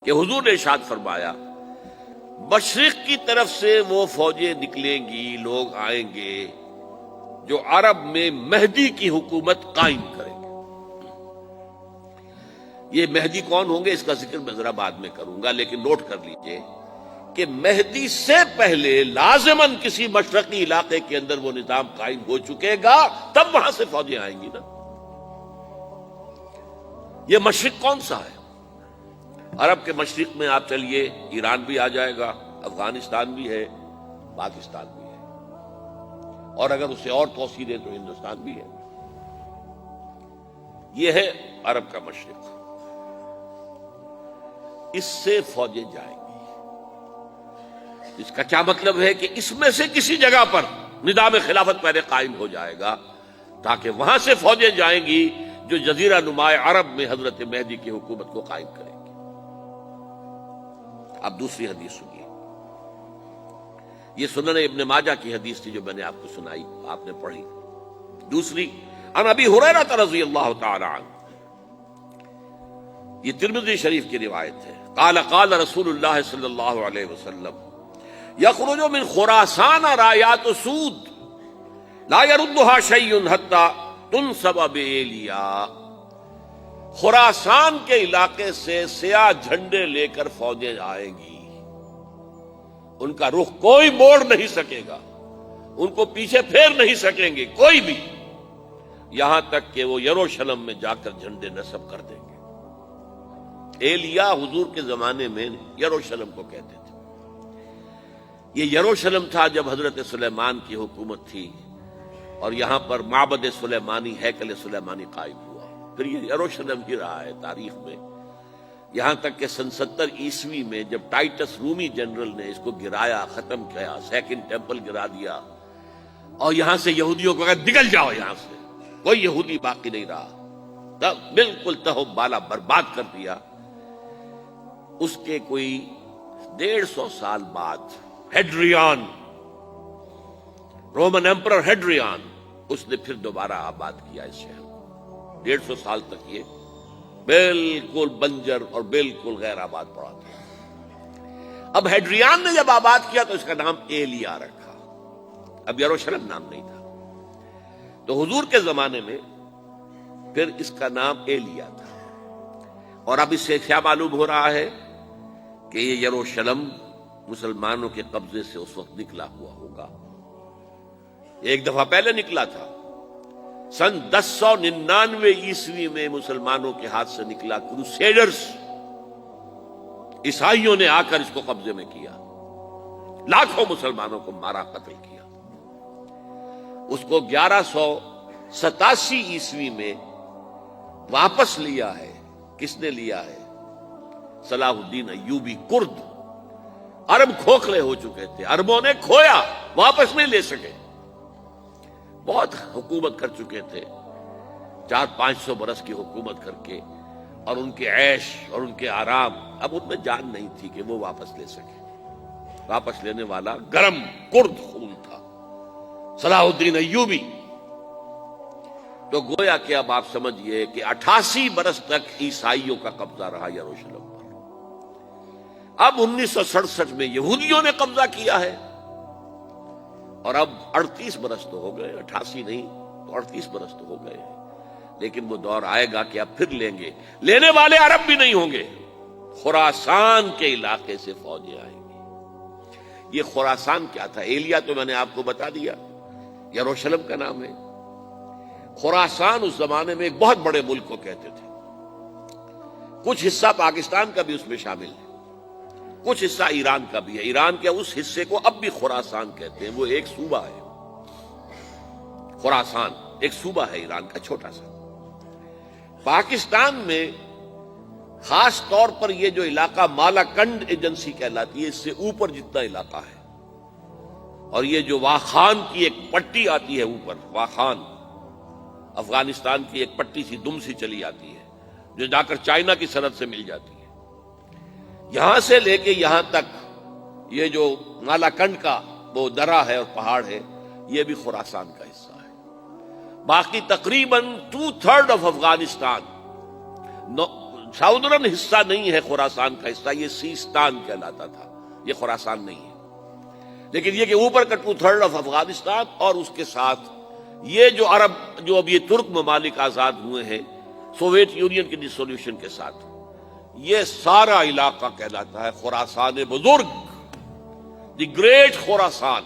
کہ حضور نے ارشاد فرمایا مشرق کی طرف سے وہ فوجیں نکلیں گی، لوگ آئیں گے جو عرب میں مہدی کی حکومت قائم کریں گے۔ یہ مہدی کون ہوں گے اس کا ذکر میں ذرا بعد میں کروں گا، لیکن نوٹ کر لیجئے کہ مہدی سے پہلے لازماً کسی مشرقی علاقے کے اندر وہ نظام قائم ہو چکے گا، تب وہاں سے فوجیں آئیں گی نا۔ یہ مشرق کون سا ہے؟ عرب کے مشرق میں آپ چلیے ایران بھی آ جائے گا، افغانستان بھی ہے، پاکستان بھی ہے، اور اگر اسے اور توسیع دیں تو ہندوستان بھی ہے۔ یہ ہے عرب کا مشرق، اس سے فوجیں جائیں گی۔ اس کا کیا مطلب ہے کہ اس میں سے کسی جگہ پر نظام خلافت پہلے قائم ہو جائے گا تاکہ وہاں سے فوجیں جائیں گی جو جزیرہ نما عرب میں حضرت مہدی کی حکومت کو قائم کریں گی۔ اب دوسری حدیث سنیے، یہ سنن ابن ماجہ کی حدیث تھی جو میں نے آپ کو سنائی، آپ نے پڑھی۔ دوسری عن ابی ہریرہ رضی اللہ تعالی عنہ، یہ ترمذی شریف کی روایت ہے، قال قال رسول اللہ صلی اللہ علیہ وسلم یخرج من خراسان رایات سود لا يردها شیء حتی تنصب بإیلیا۔ خراسان کے علاقے سے سیاہ جھنڈے لے کر فوجیں آئیں گی، ان کا رخ کوئی موڑ نہیں سکے گا، ان کو پیچھے پھیر نہیں سکیں گے کوئی بھی، یہاں تک کہ وہ یروشلم میں جا کر جھنڈے نصب کر دیں گے۔ ایلیا حضور کے زمانے میں یروشلم کو کہتے تھے۔ یہ یروشلم تھا جب حضرت سلیمان کی حکومت تھی اور یہاں پر معبد سلیمانی، ہیکل سلیمانی قائم ہوا۔ پھر یہ یروشلم ہی رہا ہے تاریخ میں، یہاں تک کہ سن 70 عیسوی میں جب ٹائٹس رومی جنرل نے اس کو گرایا، ختم کیا، سیکنڈ ٹیمپل گرا دیا، اور یہاں سے یہودیوں کو کہا نکل جاؤ یہاں سے، کوئی یہودی باقی نہیں رہا، تب بالکل تہو بالا برباد کر دیا۔ اس کے کوئی 150 سال بعد ہیڈریان، رومن ایمپرر ہیڈریان، اس نے پھر دوبارہ آباد کیا اس شہر کو۔ 150 سال تک یہ بالکل بنجر اور بالکل غیر آباد پڑا تھا۔ اب ہیڈریان نے جب آباد کیا تو اس کا نام ایلیا رکھا، اب یروشلم نام نہیں تھا۔ تو حضور کے زمانے میں پھر اس کا نام ایلیا تھا، اور اب اس سے کیا معلوم ہو رہا ہے کہ یہ یروشلم مسلمانوں کے قبضے سے اس وقت نکلا ہوا ہوگا۔ ایک دفعہ پہلے نکلا تھا، سن 1099 عیسوی میں مسلمانوں کے ہاتھ سے نکلا، کروسیڈرز، عیسائیوں نے آ کر اس کو قبضے میں کیا، لاکھوں مسلمانوں کو مارا، قتل کیا۔ اس کو 1187 عیسوی میں واپس لیا ہے۔ کس نے لیا ہے؟ صلاح الدین ایوبی کرد۔ عرب کھوکھلے ہو چکے تھے، عربوں نے کھویا، واپس نہیں لے سکے، بہت حکومت کر چکے تھے، 400-500 برس کی حکومت کر کے، اور ان کے عیش اور ان کے آرام، اب ان میں جان نہیں تھی کہ وہ واپس لے سکے۔ واپس لینے والا گرم کرد خون تھا، صلاح الدین ایوبی۔ تو گویا کہ اب آپ سمجھئے کہ 88 برس تک عیسائیوں کا قبضہ رہا یروشلم پر۔ اب 1967 میں یہودیوں نے قبضہ کیا ہے، اور اب 38 برس تو ہو گئے، 88 نہیں تو 38 برس تو ہو گئے ہیں، لیکن وہ دور آئے گا کہ اب پھر لیں گے۔ لینے والے عرب بھی نہیں ہوں گے، خراسان کے علاقے سے فوجیں آئیں گی۔ یہ خراسان کیا تھا؟ ایلیا تو میں نے آپ کو بتا دیا، یروشلم کا نام ہے۔ خراسان اس زمانے میں ایک بہت بڑے ملک کو کہتے تھے، کچھ حصہ پاکستان کا بھی اس میں شامل ہے، کچھ حصہ ایران کا بھی ہے۔ ایران کے اس حصے کو اب بھی خراسان کہتے ہیں، وہ ایک صوبہ ہے۔ خراسان ایک صوبہ ہے ایران کا، چھوٹا سا۔ پاکستان میں خاص طور پر یہ جو علاقہ مالاکنڈ ایجنسی کہلاتی ہے، اس سے اوپر جتنا علاقہ ہے، اور یہ جو واخان کی ایک پٹی آتی ہے اوپر، واخان افغانستان کی ایک پٹی سی دم سی چلی آتی ہے جو جا کر چائنا کی سرحد سے مل جاتی ہے، یہاں سے لے کے یہاں تک یہ جو مالاکنڈ کا وہ درہ ہے اور پہاڑ ہے، یہ بھی خراسان کا حصہ ہے۔ باقی تقریباً 2/3 آف افغانستان، ساؤدرن حصہ نہیں ہے خراسان کا حصہ، یہ سیستان کہلاتا تھا، یہ خراسان نہیں ہے، لیکن یہ کہ اوپر کا 2/3 آف افغانستان اور اس کے ساتھ یہ جو عرب، جو اب یہ ترک ممالک آزاد ہوئے ہیں سوویت یونین کی ڈسولوشن کے ساتھ، یہ سارا علاقہ کہلاتا ہے خراسان بزرگ، دی گریٹ خراسان۔